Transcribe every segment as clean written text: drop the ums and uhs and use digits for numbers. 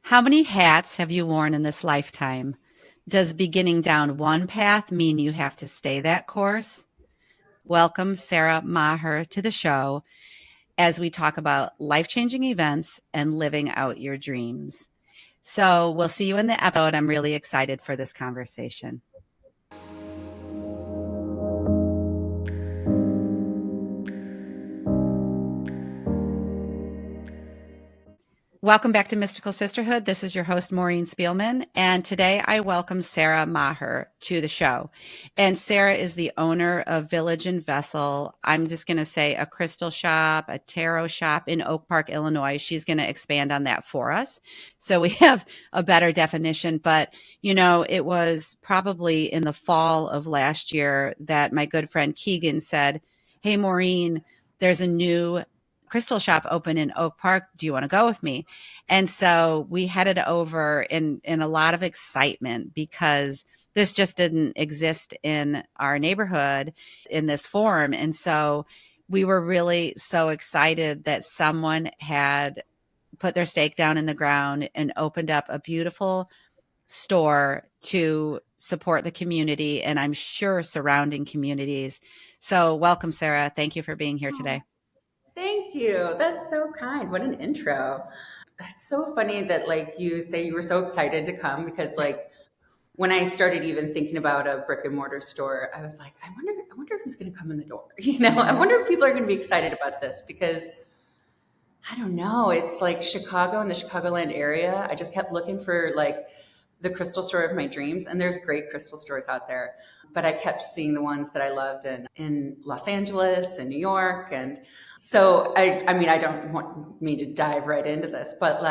How many hats have you worn in this lifetime? Does beginning down one path mean you have to stay that course? Welcome, Sarah Maher, to the show as we talk about life changing events and living out your dreams. So, we'll see you in the episode. I'm really excited for this conversation. Welcome back to Mystical Sisterhood. This is your host, Maureen Spielman. And today I welcome Sarah Maher to the show. And Sarah is the owner of Village and Vessel. I'm just going to say a crystal shop, a tarot shop in Oak Park, Illinois. She's going to expand on that for us, so we have a better definition. But, it was probably in the fall of last year that my good friend Keegan said, "Hey, Maureen, there's a new crystal shop open in Oak Park. Do you want to go with me?" And so we headed over in a lot of excitement because this just didn't exist in our neighborhood in this form. And so we were really so excited that someone had put their stake down in the ground and opened up a beautiful store to support the community and I'm sure surrounding communities. So welcome, Sarah. Thank you for being here today. Thank you. That's so kind. What an intro. It's so funny that you say you were so excited to come because when I started even thinking about a brick and mortar store, I was like, I wonder who's going to come in the door. I wonder if people are going to be excited about this because I don't know. It's like Chicago and the Chicagoland area. I just kept looking for the crystal store of my dreams, and there's great crystal stores out there. But I kept seeing the ones that I loved in Los Angeles and New York. And so I mean, I don't want me to dive right into this, but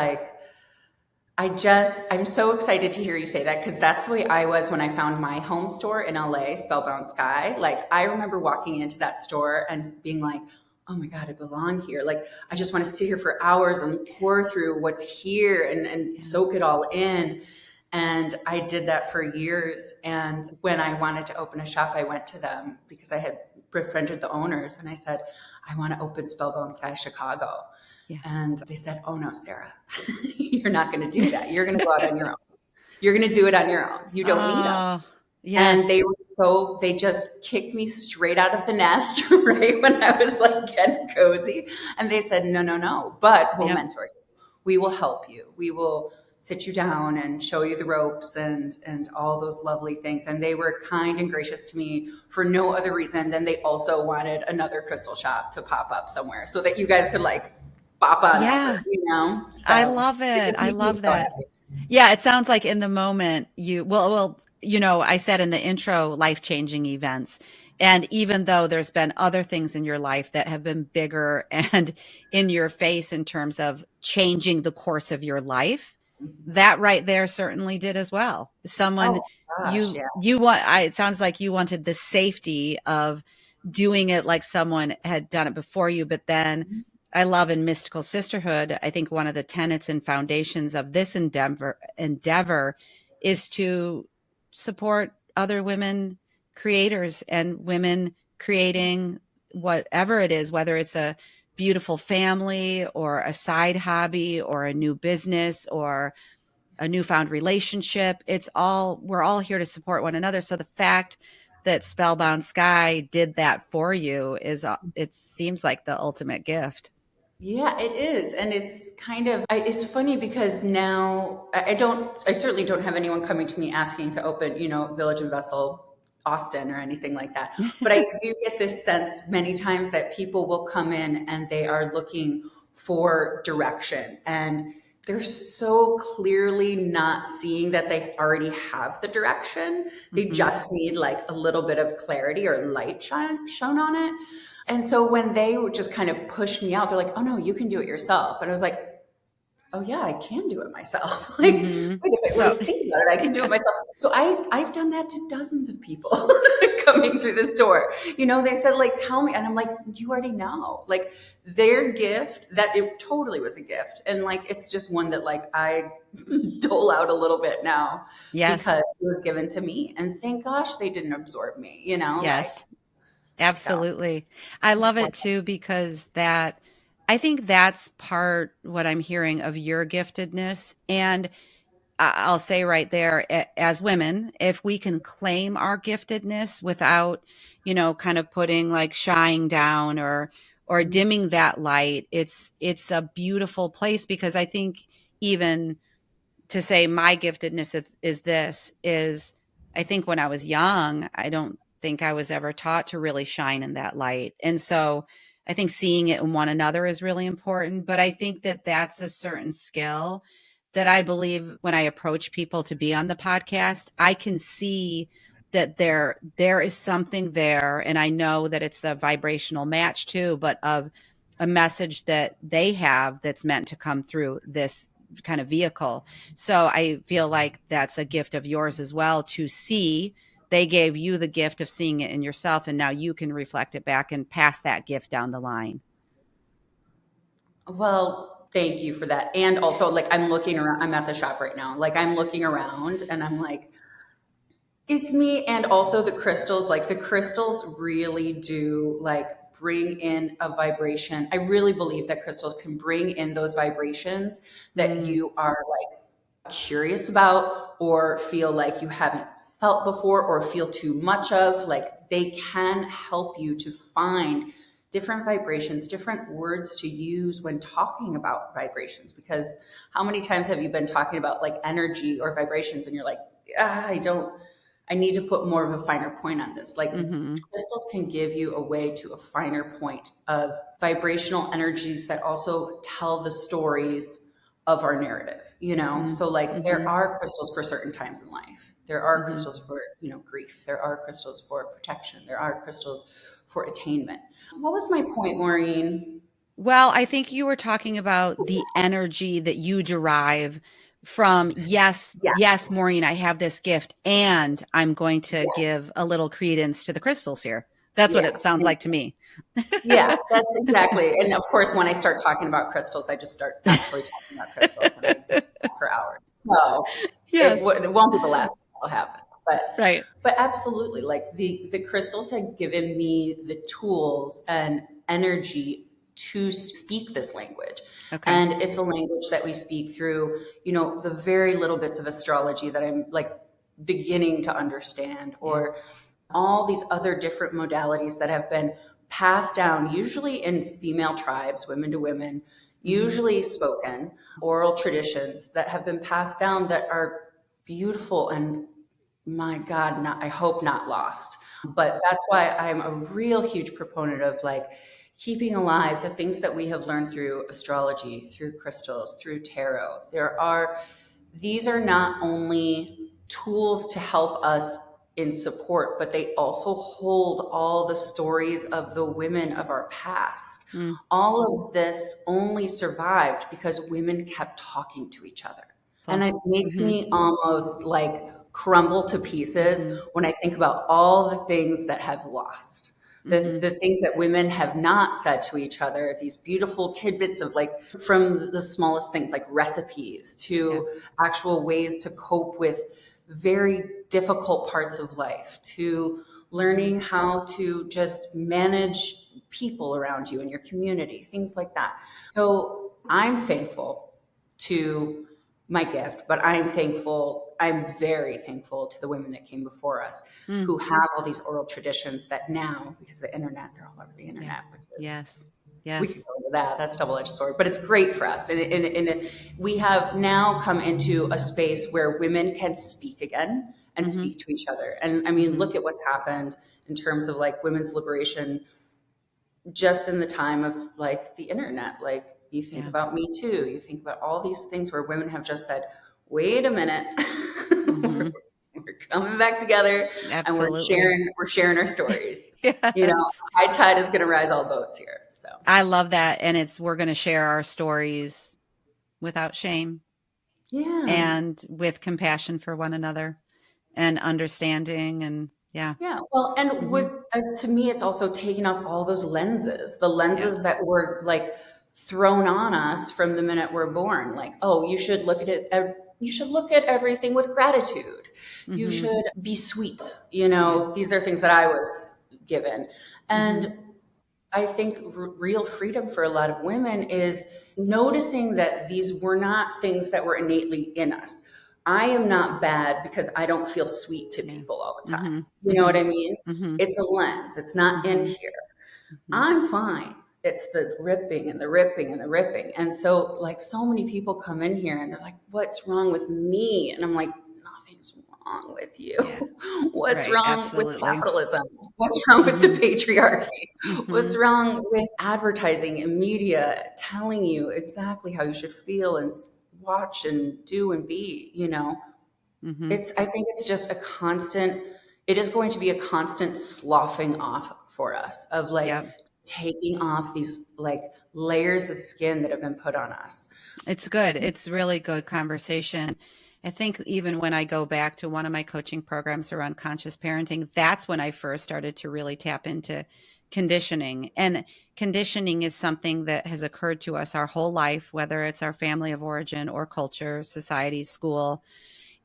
I'm so excited to hear you say that because that's the way I was when I found my home store in LA, Spellbound Sky. I remember walking into that store and being like, oh my God, I belong here. I just want to sit here for hours and pour through what's here and soak it all in. And I did that for years. And when I wanted to open a shop, I went to them because I had befriended the owners and I said, I want to open Spellbound Sky Chicago. Yeah. And they said, oh no, Sarah, you're not going to do that. You're going to go out on your own. You're going to do it on your own. You don't need us. And Yes. they just kicked me straight out of the nest, right? When I was getting cozy. And they said, no, no, no, but we'll mentor you. We will help you. We will sit you down and show you the ropes and all those lovely things. And they were kind and gracious to me for no other reason than they also wanted another crystal shop to pop up somewhere so that you guys could pop on Yeah. over. So I love it. just I makes me love so that. happy. Yeah, it sounds like in the moment I said in the intro, life-changing events. And even though there's been other things in your life that have been bigger and in your face in terms of changing the course of your life, that right there certainly did as well. Someone Oh gosh, yeah. it sounds like you wanted the safety of doing it like someone had done it before you, but then I love in Mystical Sisterhood, I think one of the tenets and foundations of this endeavor is to support other women creators and women creating whatever it is, whether it's a beautiful family or a side hobby or a new business or a newfound relationship. We're all here to support one another. So the fact that Spellbound Sky did that for you it seems like the ultimate gift. Yeah, it is. And it's it's funny because now I certainly don't have anyone coming to me asking to open, Village and Vessel Austin or anything like that. But I do get this sense many times that people will come in and they are looking for direction and they're so clearly not seeing that they already have the direction. They just need a little bit of clarity or light shown on it. And so when they would just kind of push me out, they're like, oh no, you can do it yourself. And I was like, oh yeah, I can do it myself. Wait, Mm-hmm. if I So, really think about it, I can do it myself. So I've done that to dozens of people coming through this door. They said, tell me. And I'm like, you already know. Their gift, that it totally was a gift. And it's just one that I dole out a little bit now because yes, it was given to me. And thank gosh they didn't absorb me, yes, so absolutely. I love what it too because that I think that's part what I'm hearing of your giftedness. And I'll say right there, as women, if we can claim our giftedness without, kind of putting like shying down or dimming that light, it's a beautiful place because I think even to say my giftedness is I think when I was young, I don't think I was ever taught to really shine in that light. And so I think seeing it in one another is really important. But I think that that's a certain skill that I believe when I approach people to be on the podcast, I can see that there is something there. And I know that it's the vibrational match too, but of a message that they have that's meant to come through this kind of vehicle. So I feel like that's a gift of yours as well to see. They gave you the gift of seeing it in yourself, and now you can reflect it back and pass that gift down the line. Well, thank you for that. And also, like, I'm looking around, I'm at the shop right now. Like, I'm looking around and I'm like, it's me. And also the crystals, like, the crystals really do like bring in a vibration. I really believe that crystals can bring in those vibrations that Mm, you are like curious about or feel like you haven't felt before or feel too much of. Like, they can help you to find different vibrations, different words to use when talking about vibrations. Because how many times have you been talking about like energy or vibrations and you're like, I need to put more of a finer point on this. Like, mm-hmm, crystals can give you a way to a finer point of vibrational energies that also tell the stories of our narrative, you know? mm-hmm, So like mm-hmm, there are crystals for certain times in life. There are mm-hmm. crystals for, grief. There are crystals for protection. There are crystals for attainment. What was my point, Maureen? Well, I think you were talking about the energy that you derive from, yes, Yeah. yes, Maureen, I have this gift, and I'm going to give a little credence to the crystals here. That's what Yeah. it sounds like to me. Yeah, that's exactly. And of course, when I start talking about crystals, I just start actually talking about crystals and I can talk for hours. So Yes. it won't be the last thing that'll happen. Right. But absolutely, like the crystals had given me the tools and energy to speak this language. Okay. And it's a language that we speak through, the very little bits of astrology that I'm like beginning to understand, Yeah. or all these other different modalities that have been passed down, usually in female tribes, women to women, Mm-hmm. usually spoken, oral traditions that have been passed down that are beautiful and, my God, I hope not lost. But that's why I'm a real huge proponent of like keeping alive the things that we have learned through astrology, through crystals, through tarot. These are not only tools to help us in support, but they also hold all the stories of the women of our past. Mm. All of this only survived because women kept talking to each other. And Well. it makes Mm-hmm. me almost like crumble to pieces Mm-hmm. when I think about all the things that have lost. The, Mm-hmm. the things that women have not said to each other, these beautiful tidbits of like from the smallest things like recipes Yeah. to actual ways to cope with very difficult parts of life, to learning how to just manage people around you in your community, things like that. So I'm thankful to my gift, but I'm very thankful to the women that came before us Mm. who have all these oral traditions that now, because of the internet, they're all over the Yeah. internet, which is, Yes. we could Yes. go into that. That's a double-edged sword, but it's great for us. And we have now come into a space where women can speak again and Mm-hmm. speak to each other. And I mean, Mm-hmm. look at what's happened in terms of like women's liberation just in the time of like the internet. Like you think Yeah. about Me Too, you think about all these things where women have just said, wait a minute, Mm-hmm. we're coming back together and Absolutely. we're sharing our stories. Yes. High tide is going to rise all boats here. So I love that. And we're going to share our stories without shame yeah. and with compassion for one another and understanding. And yeah. Yeah, well, and Hmm. with to me, it's also taking off all those lenses, the Yeah. lenses that were like thrown on us from the minute we're born. Like, oh, you should look at it. You should look at everything with gratitude. You Hmm. should be sweet. Yeah. These are things that I was given, Hmm. and I think real freedom for a lot of women is noticing that these were not things that were innately in us. I am not bad because I don't feel sweet to Yeah. people all the time. Mm-hmm. You know what Mm-hmm. I mean? Mm-hmm. It's a lens, it's not in Mm-hmm. here. Mm-hmm. I'm fine. It's the ripping and the ripping and the ripping. And so, like, so many people come in here and they're like, what's wrong with me? And I'm like, nothing's wrong with you. Yeah. What's Right. wrong with Absolutely. capitalism? What's wrong with the Mm-hmm. patriarchy? Mm-hmm. What's wrong with advertising and media telling you exactly how you should feel and watch and do and be, you know? Mm-hmm. I think it's just a constant, it is going to be a constant sloughing off for us of like Yep. taking off these like layers of skin that have been put on us. It's good. It's really good conversation. I think even when I go back to one of my coaching programs around conscious parenting, that's when I first started to really tap into conditioning. And conditioning is something that has occurred to us our whole life, whether it's our family of origin or culture, society, school.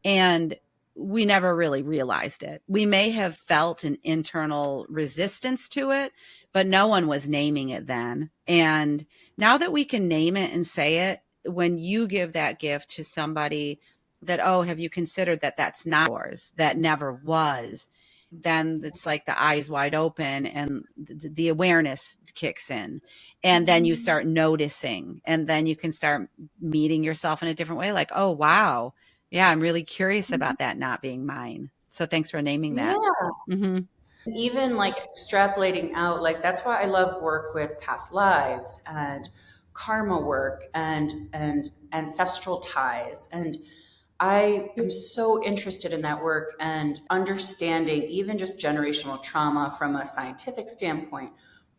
And we never really realized it. We may have felt an internal resistance to it, but no one was naming it then. And now that we can name it and say it, when you give that gift to somebody that, oh, have you considered that that's not yours, that never was, then it's like the eyes wide open and the awareness kicks in. And then you start noticing, and then you can start meeting yourself in a different way, like, oh, wow. Yeah, I'm really curious about that not being mine. So thanks for naming that. Yeah. Mhm. Even like extrapolating out, like that's why I love work with past lives and karma work and ancestral ties. And I am so interested in that work and understanding even just generational trauma from a scientific standpoint,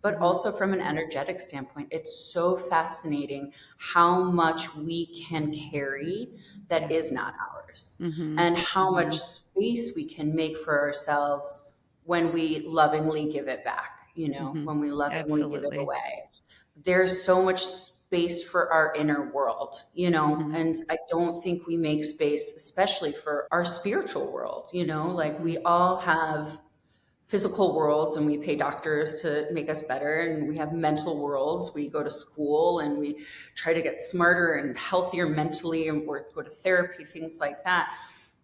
but Mhm. also from an energetic standpoint. It's so fascinating how much we can carry that Yeah. is not ours, Mhm. and how much Mhm. space we can make for ourselves when we lovingly give it back, you know, Mhm. when we lovingly give it Absolutely. away. There's so much space for our inner world, you know, Mhm. and I don't think we make space, especially for our spiritual world, you know, like Mhm. we all have physical worlds and we pay doctors to make us better, and we have mental worlds, we go to school and we try to get smarter and healthier mentally and we go to therapy, things like that.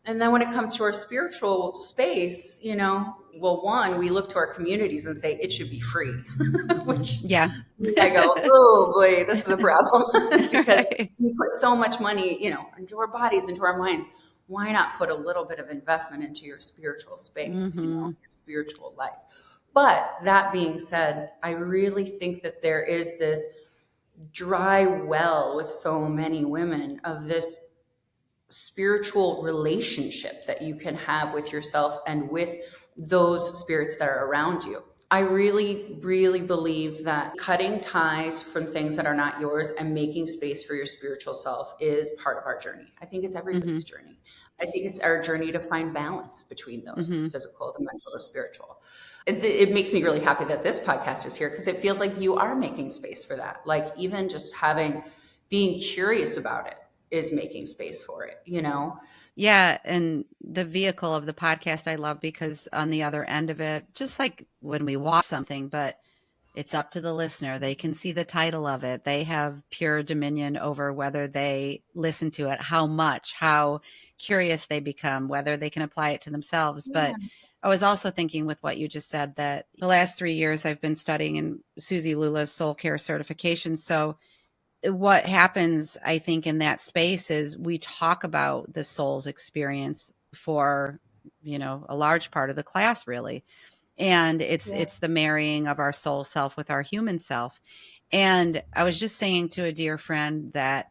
And then when it comes to our spiritual space, you know, well, one, we look to our communities and say it should be free, Mhm. which Yeah. to me, I go, oh boy, this is a problem because Right. we put so much money, you know, into our bodies, into our minds. Why not put a little bit of investment into your spiritual space, you know, Mhm. your spiritual life? But that being said, I really think that there is this dry well with so many women of this spiritual relationship that you can have with yourself and with those spirits that are around you. I really, really believe that cutting ties from things that are not yours and making space for your spiritual self is part of our journey. I think it's everybody's Mhm. journey. I think it's our journey to find balance between those, the Mhm. physical, the mental, the spiritual. It makes me really happy that this podcast is here because it feels like you are making space for that. Like even just being curious about it is making space for it, you know? Yeah, and the vehicle of the podcast I love because on the other end of it, just like when we watch something, but it's up to the listener. They can see the title of it. They have pure dominion over whether they listen to it, how much, how curious they become, whether they can apply it to themselves. But Yeah. I was also thinking with what you just said that the last 3 years I've been studying in Susie Lula's soul care certification. So what happens, I think, in that space is we talk about the soul's experience for, a large part of the class, really. And Yeah. it's the marrying of our soul self with our human self. And I was just saying to a dear friend that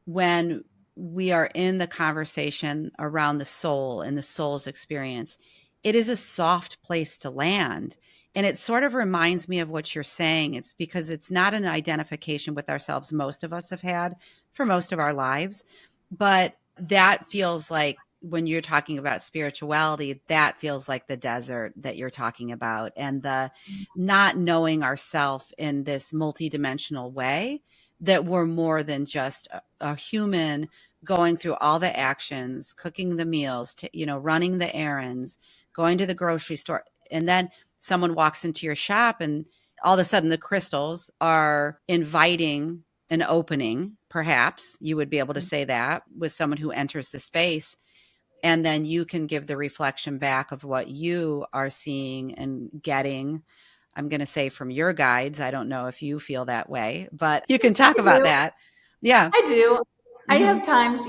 when we are in the conversation around the soul and the soul's experience, it is a soft place to land. And it sort of reminds me of what you're saying. It's because it's not an identification with ourselves most of us have had for most of our lives. But that feels like when you're talking about spirituality, that feels like the desert that you're talking about and the not knowing ourself in this multidimensional way, that we're more than just a human going through all the actions, cooking the meals, running the errands, going to the grocery store. And then someone walks into your shop and all of a sudden the crystals are inviting an opening, perhaps you would be able to say that with someone who enters the space. And then you can give the reflection back of what you are seeing and getting. I'm going to say from your guides. I don't know if you feel that way, but you can talk I about do. that. Yeah. I do. I Mm-hmm. have times,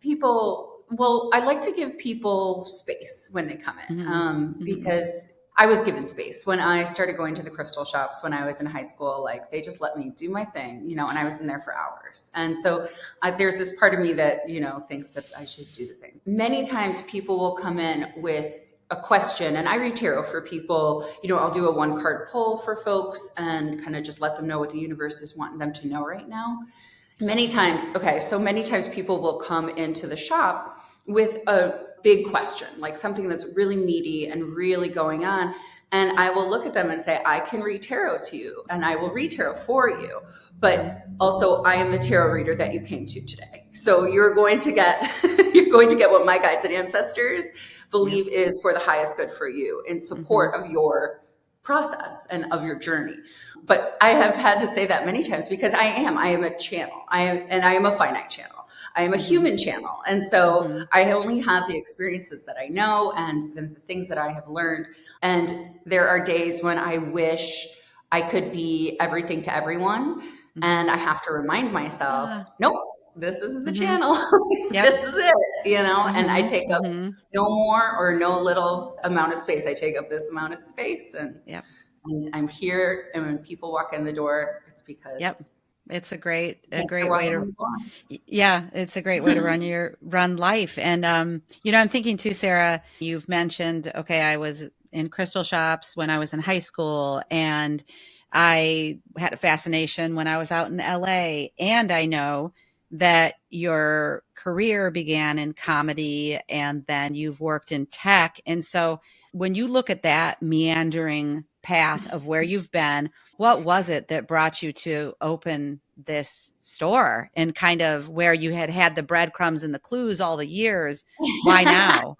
people, well, I like to give people space when they come in, Mm-hmm. Mm-hmm. because I was given space when I started going to the crystal shops when I was in high school. Like they just let me do my thing, and I was in there for hours. And so there's this part of me that, thinks that I should do the same. Many times people will come in with a question, and I read tarot for people. I'll do a 1 card pull for folks and kind of just let them know what the universe is wanting them to know right now. Many times people will come into the shop with a big question, like something that's really meaty and really going on. And I will look at them and say, I can read tarot to you and I will read tarot for you. But also I am the tarot reader that you came to today. So you're going to get, what my guides and ancestors believe is for the highest good for you in support of your process and of your journey. But I have had to say that many times because I am a channel. I am a finite channel. I am a human channel. And so I only have the experiences that I know and the things that I have learned. And there are days when I wish I could be everything to everyone. And I have to remind myself, nope, this is the channel. This is it, and I take up no more or no little amount of space. I take up this amount of space and I'm here. And when people walk in the door, it's because it's a great way to, it's a great way to run life. And, I'm thinking too, Sarah, you've mentioned, okay, I was in crystal shops when I was in high school and I had a fascination when I was out in LA. And I know that your career began in comedy and then you've worked in tech. And so when you look at that meandering path of where you've been, what was it that brought you to open this store and kind of where you had the breadcrumbs and the clues all the years? Why now?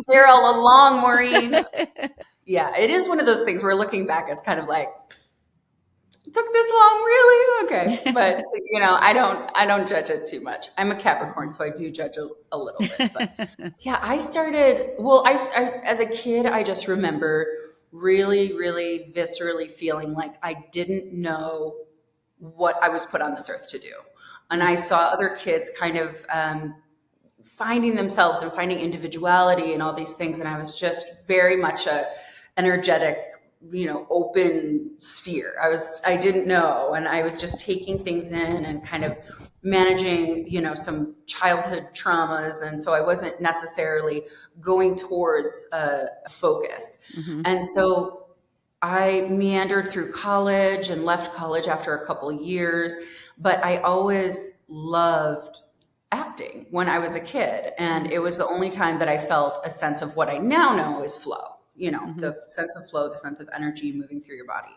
There all along, Maureen. Yeah, it is one of those things where looking back, it's kind of like, it took this long, really? Okay. But, I don't judge it too much. I'm a Capricorn, so I do judge a little bit. But yeah, I started, as a kid, I just remember really, really viscerally feeling like I didn't know what I was put on this earth to do. And I saw other kids kind of finding themselves and finding individuality and all these things. And I was just very much a energetic, open sphere. I didn't know. And I was just taking things in and kind of managing, some childhood traumas. And so I wasn't necessarily going towards a focus. And so I meandered through college and left college after a couple of years, but I always loved acting when I was a kid. And it was the only time that I felt a sense of what I now know is flow, the sense of flow, the sense of energy moving through your body.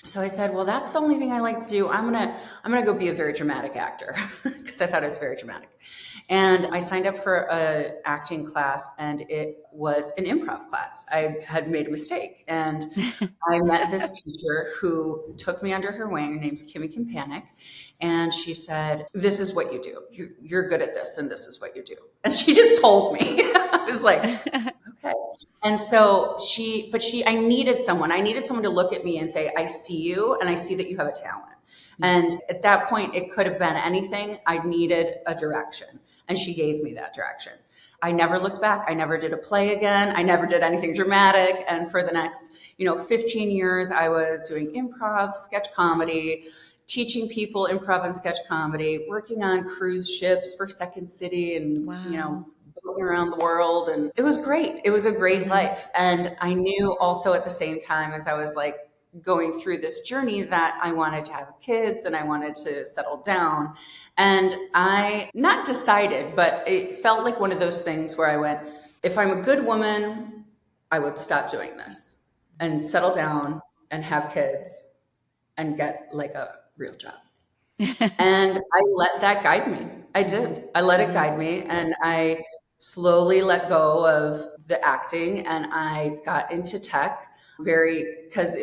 So I said, well, that's the only thing I like to do. I'm going to go be a very dramatic actor because I thought it was very dramatic. And I signed up for an acting class and it was an improv class. I had made a mistake and I met this teacher who took me under her wing. Her name's Kimmy Kimpanic. And she said, this is what you do. You're good at this and this is what you do. And she just told me. I was like, okay. And so I needed someone to look at me and say, I see you and I see that you have a talent. And at that point, it could have been anything. I needed a direction. And she gave me that direction. I never looked back. I never did a play again. I never did anything dramatic. And for the next, 15 years, I was doing improv, sketch comedy, teaching people improv and sketch comedy, working on cruise ships for Second City and, going around the world. And it was great. It was a great life. And I knew also at the same time as I was like going through this journey that I wanted to have kids and I wanted to settle down. And I not decided, but it felt like one of those things where I went, if I'm a good woman, I would stop doing this and settle down and have kids and get like a real job. And I let that guide me. I did. I let it guide me. And I slowly let go of the acting and I got into tech. because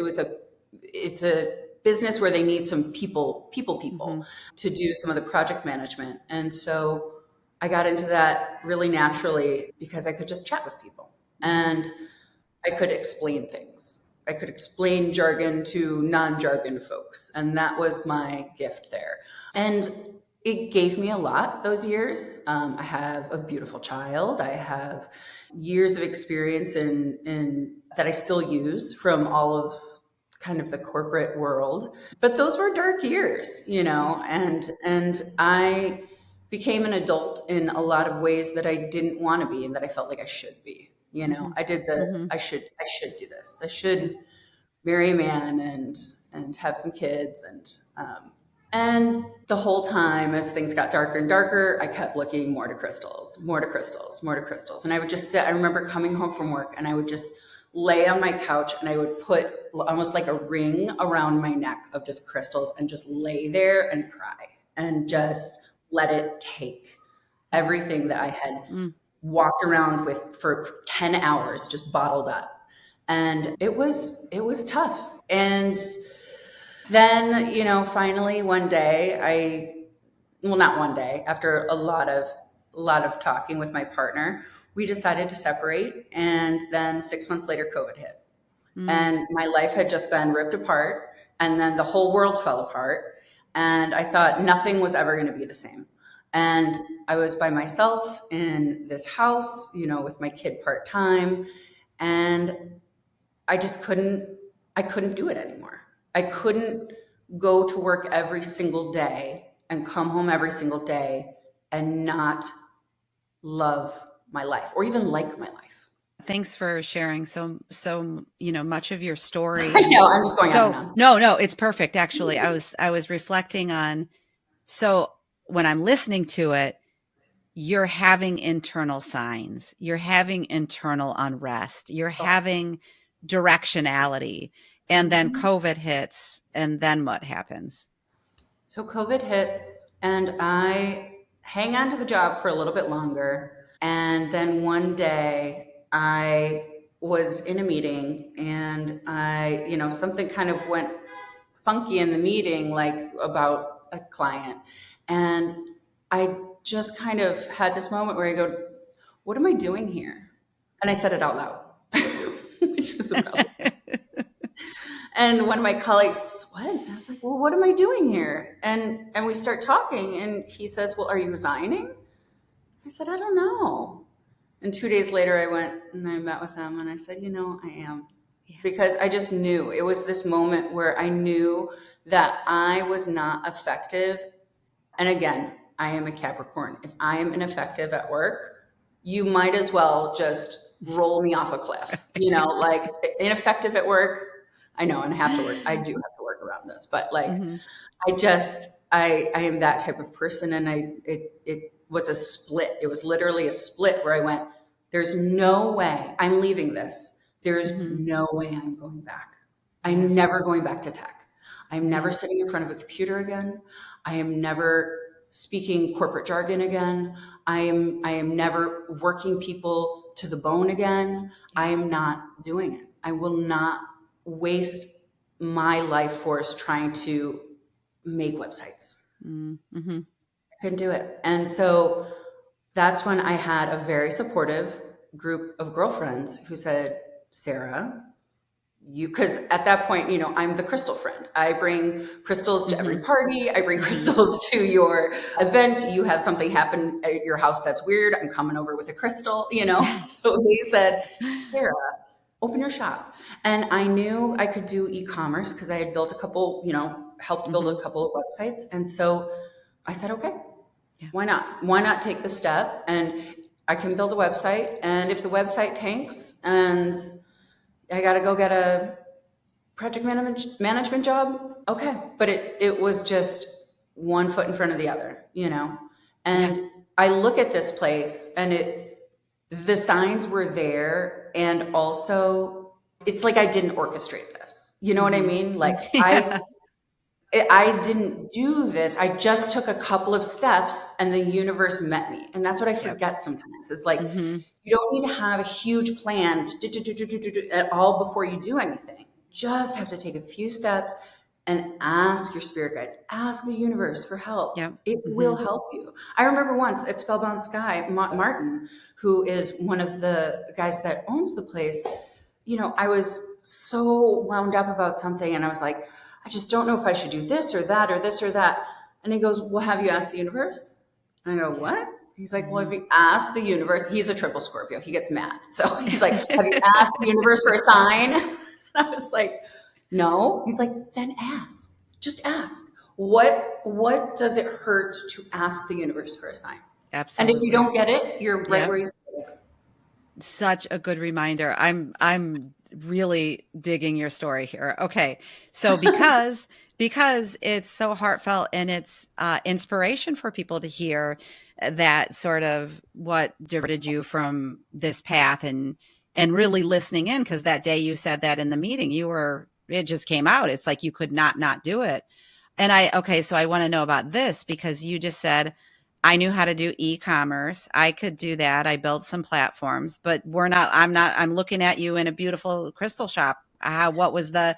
it's a business where they need some people to do some of the project management. And so I got into that really naturally because I could just chat with people and I could explain things. I could explain jargon to non-jargon folks. And that was my gift there. And it gave me a lot those years. I have a beautiful child. I have years of experience in that I still use from all of kind of the corporate world. But those were dark years, and I became an adult in a lot of ways that I didn't want to be and that I felt like I should be. I did I should do this. I should marry a man and have some kids and the whole time as things got darker and darker, I kept looking more to crystals. And I would just sit, I remember coming home from work and I would just lay on my couch and I would put almost like a ring around my neck of just crystals and just lay there and cry and just let it take everything that I had walked around with for 10 hours just bottled up. And it was tough. And then, finally one day not one day, after a lot of talking with my partner, we decided to separate. And then 6 months later, COVID hit. And my life had just been ripped apart. And then the whole world fell apart. And I thought nothing was ever going to be the same. And I was by myself in this house, with my kid part-time. And I just couldn't do it anymore. I couldn't go to work every single day and come home every single day and not love my life or even like my life. Thanks for sharing so much of your story. I know, I'm just going on and on. No, it's perfect. Actually, I was reflecting on, so when I'm listening to it, you're having internal signs, you're having internal unrest, you're having directionality, and then COVID hits, and then what happens? So COVID hits and I hang on to the job for a little bit longer. And then one day I was in a meeting and something kind of went funky in the meeting, like about a client. And I just kind of had this moment where I go, what am I doing here? And I said it out loud, which was about And one of my colleagues, what? I was like, well, what am I doing here? And we start talking and he says, well, are you resigning? I said, I don't know. And 2 days later I went and I met with him and I said, I am. Yeah. Because I just knew. It was this moment where I knew that I was not effective. And again, I am a Capricorn. If I am ineffective at work, you might as well just roll me off a cliff. Like ineffective at work, I know, and I do have to work around this, but like, I am that type of person. And it was a split. It was literally a split where I went, there's no way I'm leaving this. There's no way I'm going back. I'm never going back to tech. I'm never sitting in front of a computer again. I am never speaking corporate jargon again. I am never working people to the bone again. I am not doing it. I will not waste my life force trying to make websites. I couldn't do it. And so that's when I had a very supportive group of girlfriends who said, Sarah, because at that point, I'm the crystal friend. I bring crystals to every party. I bring crystals to your event. You have something happen at your house that's weird. I'm coming over with a crystal, So they said, Sarah, open your shop. And I knew I could do e-commerce because I had built a couple, helped build a couple of websites. And so I said, okay, why not? Why not take the step? And I can build a website. And if the website tanks and I got to go get a project management job, okay. But it was just one foot in front of the other, And I look at this place and the signs were there. And also it's like I didn't orchestrate this. You know what I mean? Like I didn't do this. I just took a couple of steps and the universe met me. And that's what I Yep. forget sometimes. It's like, Mm-hmm. you don't need to have a huge plan at all before you do anything. Just have to take a few steps and ask your spirit guides, ask the universe for help. Yep. It will Mm-hmm. help you. I remember once at Spellbound Sky, Martin, who is one of the guys that owns the place, I was so wound up about something and I was like, I just don't know if I should do this or that or this or that. And he goes, well, have you asked the universe? And I go, what? He's like, well, have you asked the universe? He's a triple Scorpio. He gets mad. So he's like, have you asked the universe for a sign? And I was like, no. He's like, then ask. Just ask. What does it hurt to ask the universe for a sign? And if you Absolutely. don't get it, you're right Yep. where you started. Such a good reminder. I'm really digging your story here. Okay. So because it's so heartfelt and it's inspiration for people to hear that sort of what diverted you from this path and really listening in, because that day you said that in the meeting, it just came out. It's like you could not do it. And okay, so I want to know about this because you just said, I knew how to do e-commerce. I could do that. I built some platforms, but I'm looking at you in a beautiful crystal shop. What was the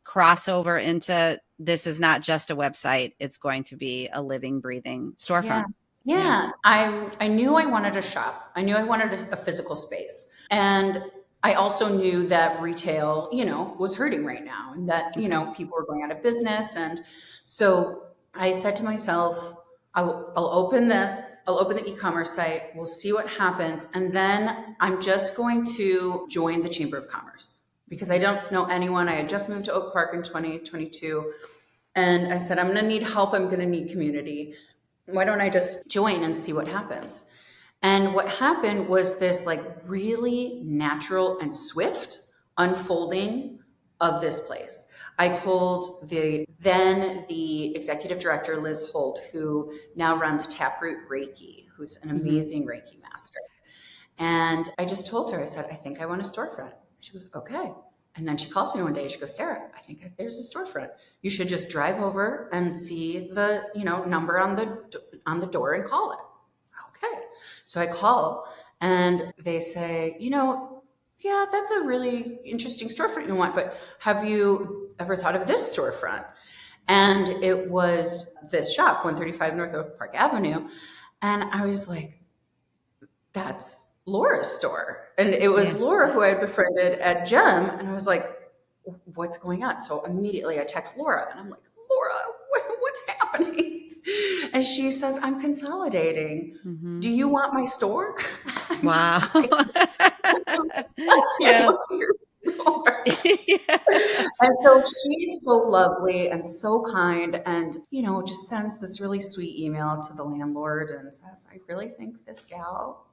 crossover into this is not just a website. It's going to be a living, breathing Yeah. storefront. Yeah. Yeah. I knew I wanted a shop. I knew I wanted a physical space. And I also knew that retail, was hurting right now and that, Okay. people were going out of business. And so I said to myself, I'll open this, I'll open the e-commerce site, we'll see what happens. And then I'm just going to join the Chamber of Commerce because I don't know anyone. I had just moved to Oak Park in 2022. And I said, I'm going to need help. I'm going to need community. Why don't I just join and see what happens? And what happened was this like really natural and swift unfolding of this place. I told the executive director, Liz Holt, who now runs Taproot Reiki, who's an Mm-hmm. amazing Reiki master. And I just told her, I said, I think I want a storefront. She goes, okay. And then she calls me one day. She goes, Sarah, I think there's a storefront. You should just drive over and see the number on the door and call it. Okay. So I call and they say, yeah, that's a really interesting storefront you want, but have you ever thought of this storefront? And it was this shop, 135 North Oak Park Avenue. And I was like, that's Laura's store. And it was Yeah. Laura who I had befriended at Gem. And I was like, what's going on? So immediately I text Laura and I'm like, Laura, what's happening? And she says, I'm consolidating. Mm-hmm. Do you want my store? Wow. That's my Yeah. store. Yes. And so she's so lovely and so kind and, just sends this really sweet email to the landlord and says, I really think this gal,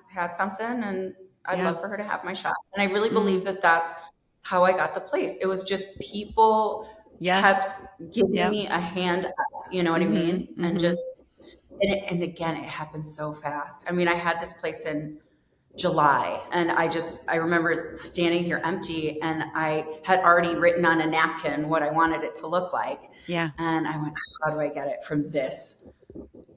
has something and I'd Yeah. love for her to have my shop. And I really Mm. believe that that's how I got the place. It was just people Yes. kept giving Yep. me a hand up, you know what I Mm-hmm. mean? And Mm-hmm. and again, it happened so fast. I mean, I had this place in July. And I remember standing here empty and I had already written on a napkin what I wanted it to look like. Yeah. And I went, how do I get it from this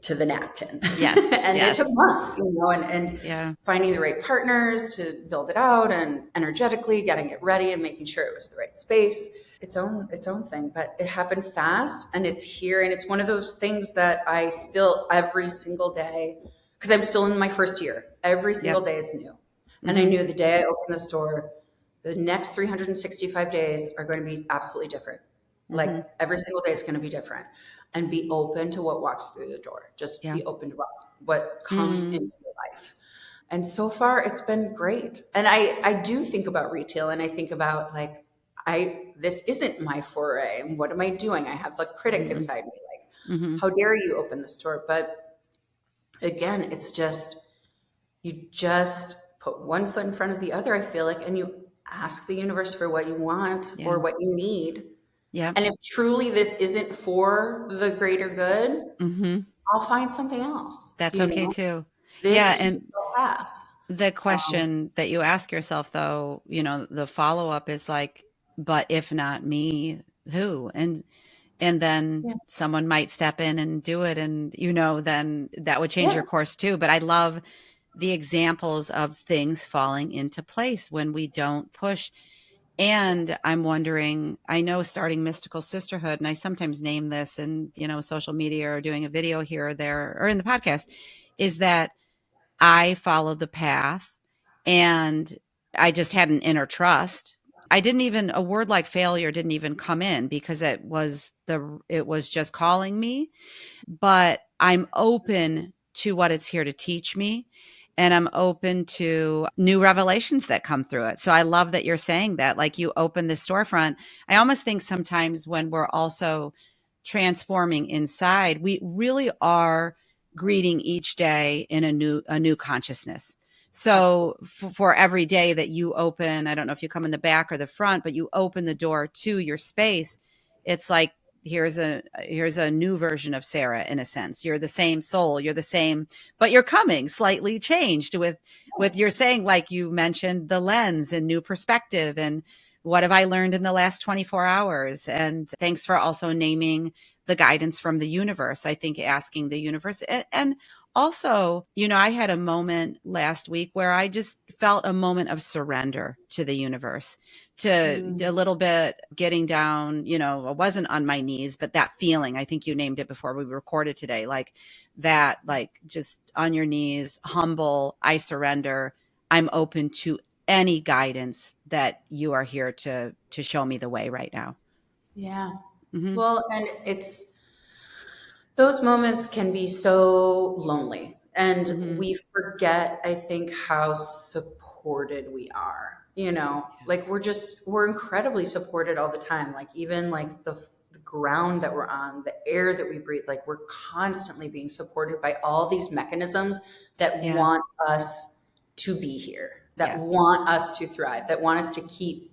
to the napkin? Yes. And it took Yes. months, and Yeah. finding the right partners to build it out and energetically getting it ready and making sure it was the right space. Its own thing, but it happened fast and it's here. And it's one of those things that I still every single day, because I'm still in my first year, every single Yep. day is new. And I Mm-hmm. knew the day I opened the store, the next 365 days are going to be absolutely different. Mm-hmm. Like every single day is going to be different. And be open to what walks through the door. Just Yeah. be open to what comes Mm. into your life. And so far it's been great. And I do think about retail and I think about like, this isn't my foray. And what am I doing? I have the critic Mm-hmm. inside me, like, Mm-hmm. how dare you open the store? But again, it's just, you just put one foot in front of the other, I feel like, and you ask the universe for what you want Yeah. or what you need. Yeah. And if truly this isn't for the greater good, Mm-hmm. I'll find something else. That's okay too. This Yeah. too And shall pass. the So question that you ask yourself, though, the follow up is like, but if not me, who? And then Yeah. someone might step in and do it, and then that would change Yeah. your course too. But I love the examples of things falling into place when we don't push. And I'm wondering, I know starting Mystical Sisterhood, and I sometimes name this in, social media or doing a video here or there or in the podcast, is that I followed the path and I just had an inner trust. I didn't even, a word like failure didn't even come in because it was just calling me, but I'm open to what it's here to teach me. And I'm open to new revelations that come through it. So I love that you're saying that, like you open the storefront. I almost think sometimes when we're also transforming inside, we really are greeting each day in a new consciousness. So Absolutely. for every day that you open, I don't know if you come in the back or the front, but you open the door to your space, it's like here's a new version of Sarah. In a sense, you're the same soul, you're the same, but you're coming slightly changed with your saying, like you mentioned, the lens and new perspective, and what have I learned in the last 24 hours. And thanks for also naming the guidance from the universe. I think asking the universe, and also, I had a moment last week where I just felt a moment of surrender to the universe, to Mm. a little bit getting down. I wasn't on my knees, but that feeling, I think you named it before we recorded today, like that, like just on your knees, humble, I surrender. I'm open to any guidance that you are here to show me the way right now. Yeah. Hmm. Well, and those moments can be so lonely. And Hmm. we forget, I think, how supported we are. Yeah. Like we're incredibly supported all the time. Like even like the ground that we're on, the air that we breathe, like we're constantly being supported by all these mechanisms that Yeah. want us to be here, that Yeah. want us to thrive, that want us to keep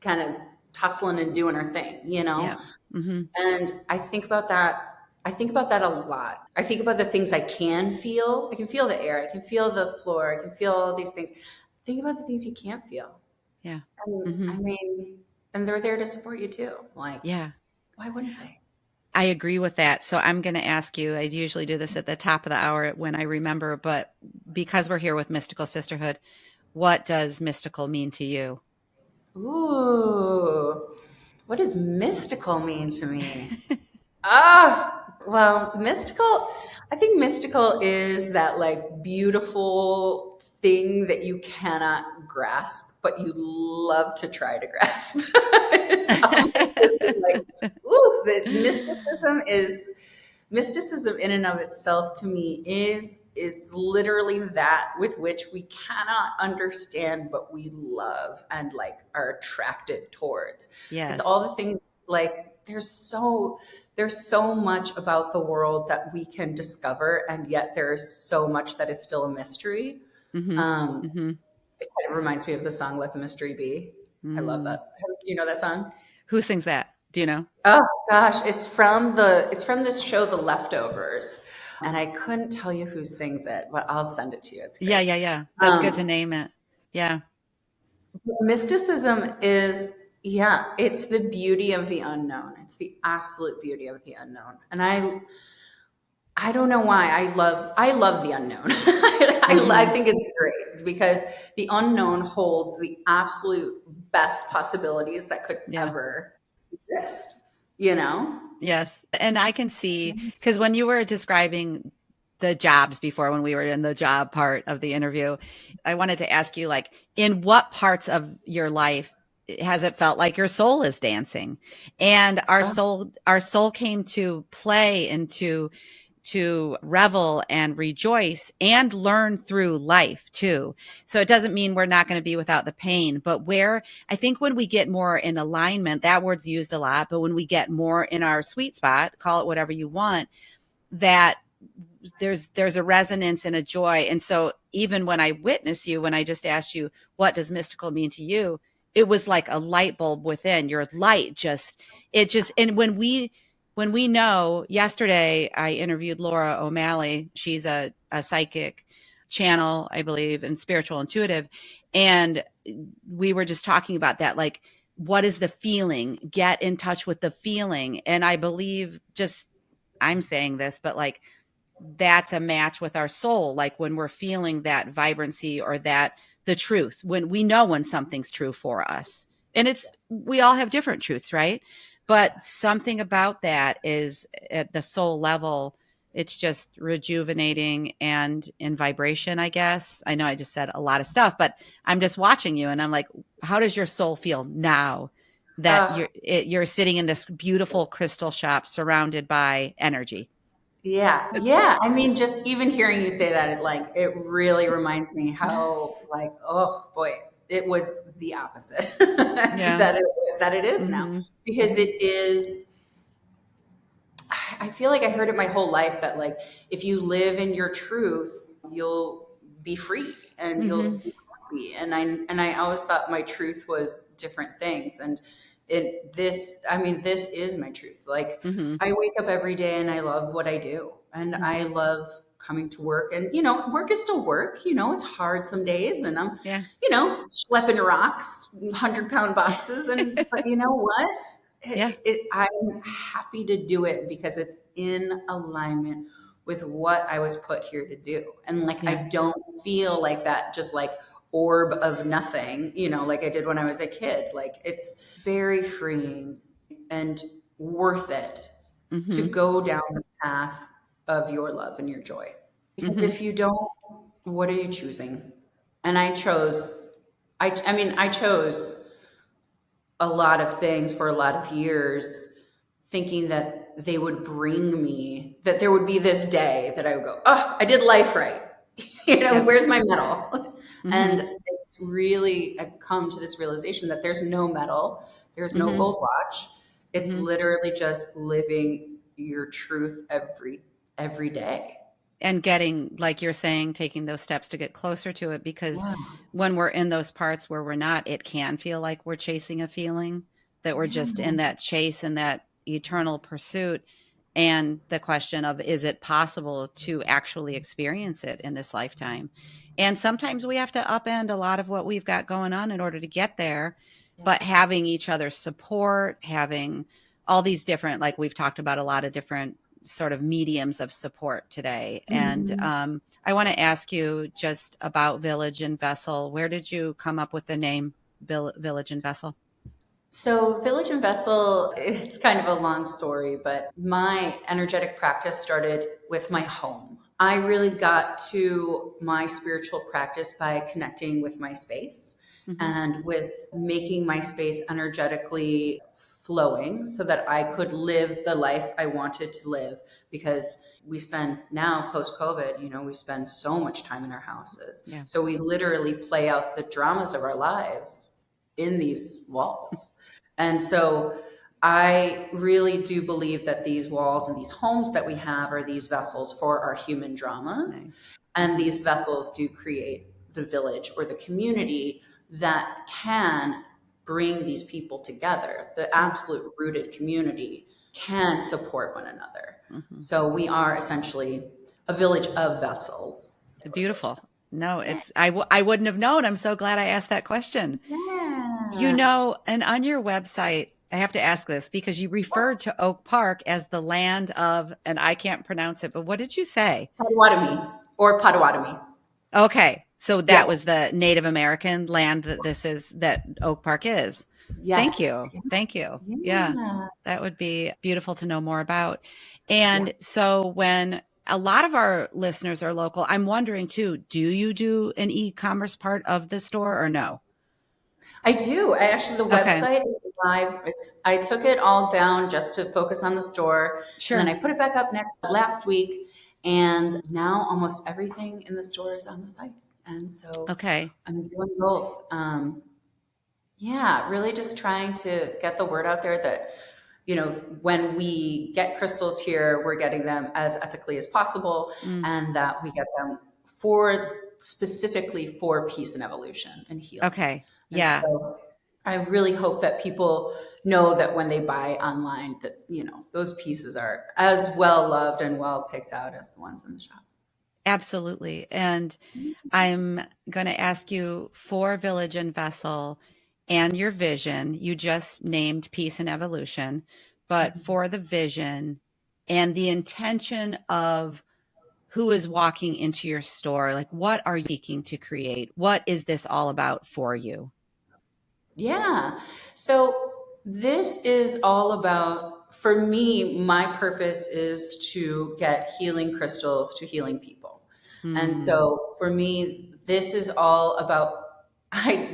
kind of tussling and doing our thing. Yeah. Hmm. And I think about that. I think about that a lot. I think about the things I can feel. I can feel the air. I can feel the floor. I can feel all these things. Think about the things you can't feel. Yeah. And Hmm. I mean, and they're there to support you too. Like, Yeah. why wouldn't they? I agree with that. So I'm going to ask you, I usually do this at the top of the hour when I remember, but because we're here with Mystical Sisterhood, what does mystical mean to you? Ooh, what does mystical mean to me? Well, mystical, I think mystical is that like beautiful thing that you cannot grasp, but you love to try to grasp. It's almost this like, ooh, the mysticism in and of itself to me is literally that with which we cannot understand but we love and like are attracted towards. It's all Yes. the things like there's so much about the world that we can discover, and yet there's so much that is still a mystery. Hmm. um Hmm. it kind of reminds me of the song "Let the Mystery Be." I love Mm. that. Do you know that song? Who sings that? Do you know? Oh gosh, it's from this show The Leftovers, and I couldn't tell you who sings it, but I'll send it to you. It's Yeah, great. yeah, yeah. That's good to Um, name it. Yeah. Mysticism is, yeah, it's the beauty of the unknown. It's the absolute beauty of the unknown, and I don't know why I love the unknown. I Hmm. think it's great because the unknown holds the absolute best possibilities that could Yeah. ever exist. You know? Yes. And I can see, because when you were describing the jobs before, when we were in the job part of the interview, I wanted to ask you, like, in what parts of your life has it felt like your soul is dancing? And Oh, our soul came to play and to revel and rejoice and learn through life too. So it doesn't mean we're not going to be without the pain, but where I think when we get more in alignment, that word's used a lot, but when we get more in our sweet spot, call it whatever you want, that there's a resonance and a joy. And so even when I witness you, when I just asked you, what does mystical mean to you? It was like a light bulb within your light. And when we know, yesterday I interviewed Laura O'Malley. She's a psychic channel, I believe, and spiritual intuitive. And we were just talking about that. Like what is the feeling? Get in touch with the feeling. And I believe, just, I'm saying this, but like, that's a match with our soul. Like when we're feeling that vibrancy, or that the truth, when we know when something's true for us. And we all have different truths, right? But something about that is at the soul level, it's just rejuvenating and in vibration, I guess. I know I just said a lot of stuff, but I'm just watching you and I'm like, how does your soul feel now that Uh, you're sitting in this beautiful crystal shop surrounded by energy? yeah, yeah. I mean, just even hearing you say that, it really reminds me how, like, oh boy, it was the opposite Yeah. that it is now, Mhm. because Mhm. it is. I feel like I heard it my whole life that, like, if you live in your truth, you'll be free and you'll Mhm. be happy. And I always thought my truth was different things. And I mean, this is my truth. Like, Mhm. I wake up every day and I love what I do, and Mhm. I love coming to work. And work is still work. It's hard some days, and I'm Yeah. schlepping rocks, 100-pound boxes, but you know what? Yeah. I'm happy to do it because it's in alignment with what I was put here to do. And, like, I Yeah. don't feel like that just like orb of nothing, like I did when I was a kid. Like, it's very freeing and worth it to Mhm. go down the path of your love and your joy. Because Mhm. if you don't, what are you choosing? And I chose a lot of things for a lot of years, thinking that they would bring me, that there would be this day that I would go, oh, I did life right. Yep. Where's my medal? And Mhm. it's really, I've come to this realization that there's no medal, there's no Mhm. gold watch. It's Mhm. literally just living your truth every day. And getting, like you're saying, taking those steps to get closer to it, because Yeah. when we're in those parts where we're not, it can feel like we're chasing a feeling, that we're just Yeah. in that chase and that eternal pursuit. And the question of, is it possible to actually experience it in this lifetime? And sometimes we have to upend a lot of what we've got going on in order to get there. Yeah. But having each other's support, having all these different, like we've talked about, a lot of different sort of mediums of support today. And Mhm. I want to ask you just about Village and Vessel. Where did you come up with the name Village and Vessel? So, Village and Vessel, it's kind of a long story, but my energetic practice started with my home. I really got to my spiritual practice by connecting with my space Hmm. and with making my space energetically flowing so that I could live the life I wanted to live. Because we spend now, post COVID, we spend so much time in our houses. Yeah. So we literally play out the dramas of our lives in these walls. And so I really do believe that these walls and these homes that we have are these vessels for our human dramas. Nice. And Hmm. these vessels do create the village or the community that can bring these people together. The absolute rooted community can support one another. Hmm. So we are essentially a village of vessels. Beautiful. No, Yeah. I wouldn't have known. I'm so glad I asked that question. Yeah. And on your website, I have to ask this because you referred to Oak Park as the land of, and I can't pronounce it, but what did you say? Potawatomi or Potawatomi. Okay. So Yeah. that was the Native American land that Oak Park is. Thank Yes. you. Thank you. Yeah. Yeah. That would be beautiful to know more about. Yeah. And so when a lot of our listeners are local, I'm wondering too, do you do an e-commerce part of the store or no? I do. The Okay. website is live. I took it all down just to focus on the store, and then Sure. I put it back up next last week. And now almost everything in the store is on the site. And so Okay. I'm doing both. Yeah, really just trying to get the word out there that, when we get crystals here, we're getting them as ethically as possible, Mm, and that we get them for specifically for peace and evolution and healing. okay. And Yeah. so I really hope that people know that when they buy online that, those pieces are as well loved and well picked out as the ones in the shop. Absolutely. And I'm going to ask you for Village and Vessel. and your vision. You just named peace and evolution, but for the vision and the intention of who is walking into your store, like what are you seeking to create? What is this all about for you? Yeah. So this is all about, for me, my purpose is to get healing crystals to healing people. And Mm, so for me, this is all about,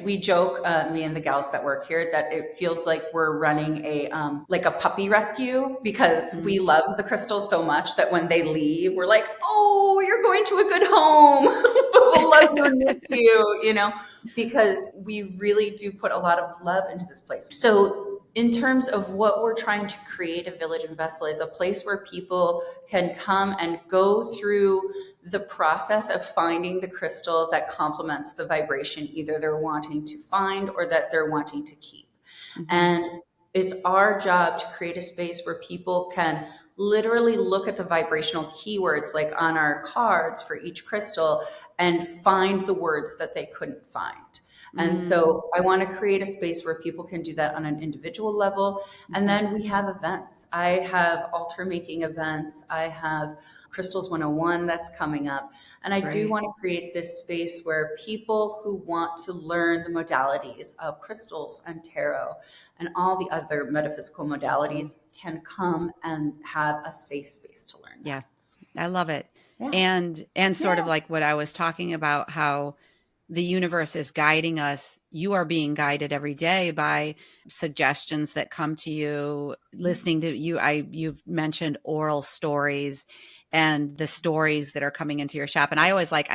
we joke, me and the gals that work here, that it feels like we're running like a puppy rescue, because we mm, love the crystals so much that when they leave, we're like, oh, you're going to a good home, but we'll love you and miss you, because we really do put a lot of love into this place. So, in terms of what we're trying to create, a village and vessel is a place where people can come and go through the process of finding the crystal that complements the vibration either they're wanting to find or that they're wanting to keep. mhm, And it's our job to create a space where people can literally look at the vibrational keywords like on our cards for each crystal and find the words that they couldn't find. And mm, so I want to create a space where people can do that on an individual level. And mhm. then we have events. I have altar making events. I have Crystals 101 that's coming up. And I do Great. want to create this space where people who want to learn the modalities of crystals and tarot and all the other metaphysical modalities can come and have a safe space to learn that. Yeah, I love it. Yeah. And sort of Yeah. like what I was talking about, how the universe is guiding us. You are being guided every day by suggestions that come to you, listening to you. You've mentioned oral stories and the stories that are coming into your shop. And I always like,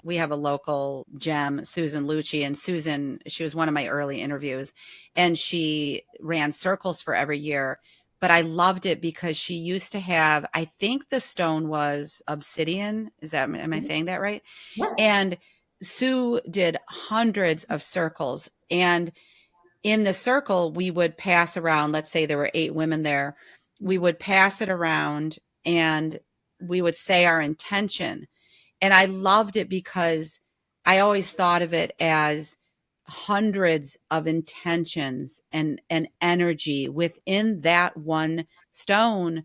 we have a local gem, Susan Lucci, and Susan, she was one of my early interviews, and she ran circles for every year. But I loved it because she used to have, I think the stone was obsidian. Am I saying that right? Yeah. And Sue did hundreds of circles. And in the circle, we would pass around, let's say there were 8 women there, we would pass it around and we would say our intention. And I loved it because I always thought of it as hundreds of intentions and energy within that one stone.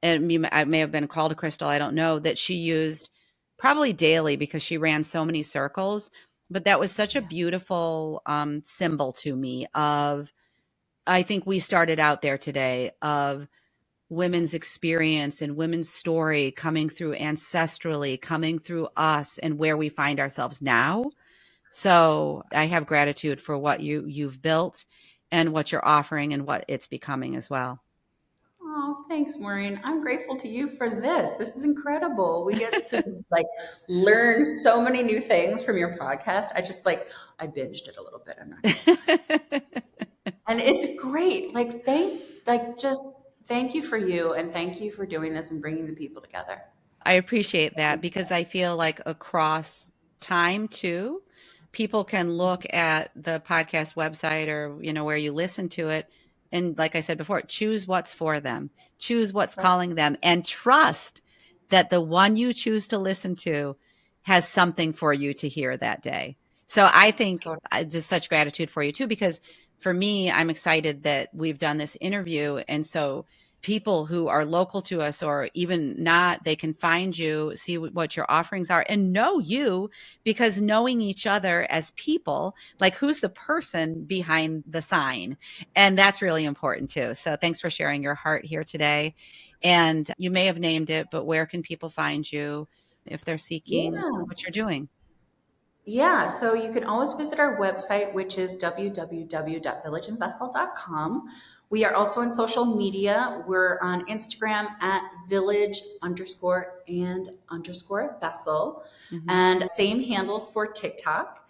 And I may have been called a crystal, I don't know, that she used probably daily because she ran so many circles. But that was such a Yeah. beautiful symbol to me of, I think we started out there today, of women's experience and women's story coming through ancestrally, coming through us and where we find ourselves now. So I have gratitude for what you've built and what you're offering and what it's becoming as well. Oh, thanks, Maureen. I'm grateful to you for this. This is incredible. We get to like learn so many new things from your podcast. I binged it a little bit. I'm not gonna lie, and it's great. Just thank you for you, and thank you for doing this and bringing the people together. I appreciate that because I feel like across time too, people can look at the podcast website or, where you listen to it. And like I said before, choose what's for them, choose what's Right. calling them, and trust that the one you choose to listen to has something for you to hear that day. So I think Totally. just such gratitude for you too, because for me, I'm excited that we've done this interview. And so people who are local to us or even not, they can find you, see what your offerings are, and know you, because knowing each other as people, like who's the person behind the sign. And that's really important too. So thanks for sharing your heart here today. And you may have named it, but where can people find you if they're seeking Yeah. what you're doing? Yeah, so you can always visit our website, which is www.villageandvessel.com. We are also on social media. We're on Instagram at village underscore and underscore vessel, Hmm. and same handle for TikTok.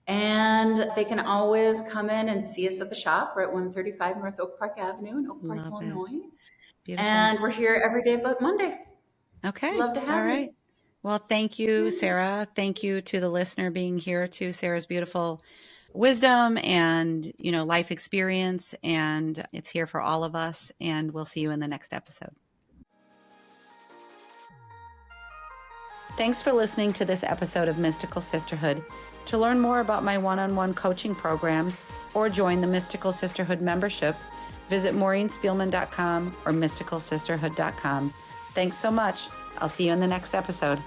And they can always come in and see us at the shop. We're at 135 North Oak Park Avenue in Oak Park, Love it. Illinois. Beautiful. And we're here every day but Monday. Okay. Love to All have you. right. Well, thank you, Yeah. Sarah. Thank you to the listener being here, to Sarah's beautiful wisdom and, life experience. And it's here for all of us. And we'll see you in the next episode. Thanks for listening to this episode of Mystical Sisterhood. To learn more about my one-on-one coaching programs or join the Mystical Sisterhood membership, visit MaureenSpielman.com or MysticalSisterhood.com. Thanks so much. I'll see you in the next episode.